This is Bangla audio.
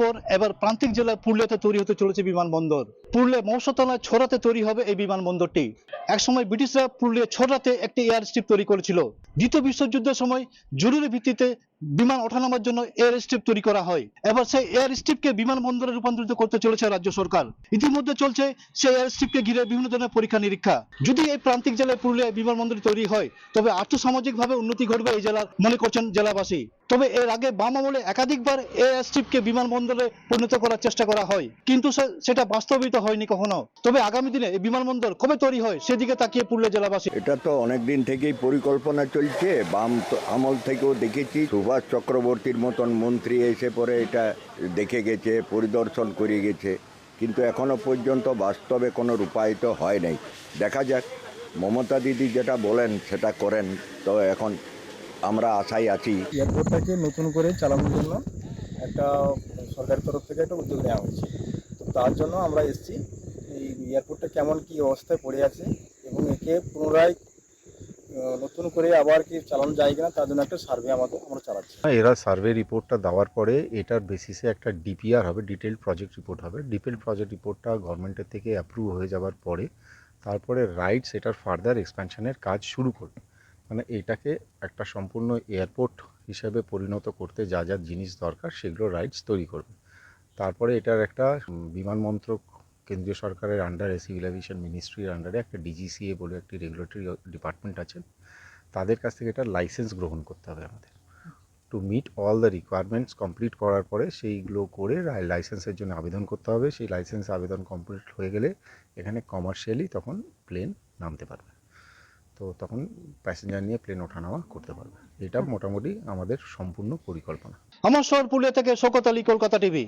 পর এবার প্রান্তিক জেলা পুরুলিয়াতে তৈরি হতে চলেছে বিমানবন্দর। পুরুলিয়া মৌসতলা ছড়াতে তৈরি হবে এই বিমানবন্দরটি। একসময় ব্রিটিশরা পুরুলিয়া ছড়াতে একটি এয়ার স্ট্রিপ তৈরি করেছিল। দ্বিতীয় বিশ্বযুদ্ধের সময় জরুরি ভিত্তিতে বিমান ওঠানামার জন্য এয়ার স্ট্রিপ তৈরি করা হয়। এবার সেই এয়ার স্ট্রিপকে বিমানবন্দরে রূপান্তরিত করতে চলেছে রাজ্য সরকার। ইতিমধ্যে চলছে সেই এয়ার স্ট্রিপকে ঘিরে বিভিন্ন ধরনের পরীক্ষা নিরীক্ষা। যদি এই প্রান্তিক জেলায় পুরুলিয়ায় বিমানবন্দর তৈরি হয় তবে আর্থসামাজিকভাবে উন্নতি ঘটবে এই জেলার, মনে করছেন জেলাবাসী। তবে এর আগে বাম আমলে একাধিকবার এয়ার স্ট্রিপকে বিমানবন্দরে পরিণত করার চেষ্টা করা হয়, কিন্তু সেটা বাস্তবায়িত হয়নি কখনো। তবে আগামী দিনে এই বিমানবন্দর কবে তৈরি হয় সেদিকে তাকিয়ে পুরুলিয়া জেলাবাসী। এটা তো অনেক দিন থেকেই পরিকল্পনা চলছে, বাম আমল থেকেও দেখেছি। সুভাষ চক্রবর্তীর মতন মন্ত্রী এসে পরে এটা দেখে গেছে, পরিদর্শন করে গেছে, কিন্তু এখনো পর্যন্ত বাস্তবে কোনো রূপায়িত হয় নাই। দেখা যাক, মমতা দিদি যেটা বলেন সেটা করেন, তো এখন আমরা আশায় আছি। এয়ারপোর্টটাকে নতুন করে চালানোর জন্য একটা সরকারের তরফ থেকে একটা উদ্যোগ নেওয়া হয়েছে। তো তার জন্য আমরা এসেছি, এই এয়ারপোর্টটা কেমন কী অবস্থায় পড়ে আছে এবং একে পুনরায় নতুন করে আবার কি চালানো যায় কিনা তার জন্য একটা সার্ভে আমরা চালাচ্ছি। এরা সার্ভে রিপোর্টটা দেওয়ার পরে এটার বেসিসে একটা ডিপিআর হবে, ডিটেল প্রজেক্ট রিপোর্ট হবে। ডিটেল প্রজেক্ট রিপোর্টটা গভর্নমেন্টের থেকে অ্যাপ্রুভ হয়ে যাওয়ার পরে তারপরে রাইটস এটার ফার্দার এক্সপ্যানশনের কাজ শুরু করবে। মানে এটাকে একটা সম্পূর্ণ এয়ারপোর্ট হিসেবে পরিণত করতে যা যা জিনিস দরকার সেগুলো রাইটস তৈরি করবে। তারপরে এটার একটা বিমান মন্ত্রক, কেন্দ্রীয় সরকারের আন্ডারে, সিভিল এভিয়েশন মিনিস্ট্রির আন্ডারে একটা ডিজিসিএ বলে একটি রেগুলেটরি ডিপার্টমেন্ট আছে, তাদের কাছ থেকে এটা লাইসেন্স গ্রহণ করতে হবে আমাদের। To meet all the requirements complete করার পরে সেইগুলো করে লাইসেন্সের জন্য আবেদন করতে হবে। সেই লাইসেন্স আবেদন কমপ্লিট হয়ে গেলে এখানে কমার্শিয়ালি তখন প্লেন নামতে পারবে, তো তখন প্যাসেঞ্জার নিয়ে প্লেন ওঠানামা করতে পারবে। এটা মোটামুটি আমাদের সম্পূর্ণ পরিকল্পনা। আমার শহর পুরুলিয়া থেকে শওকত আলী, কলকাতা টিভি।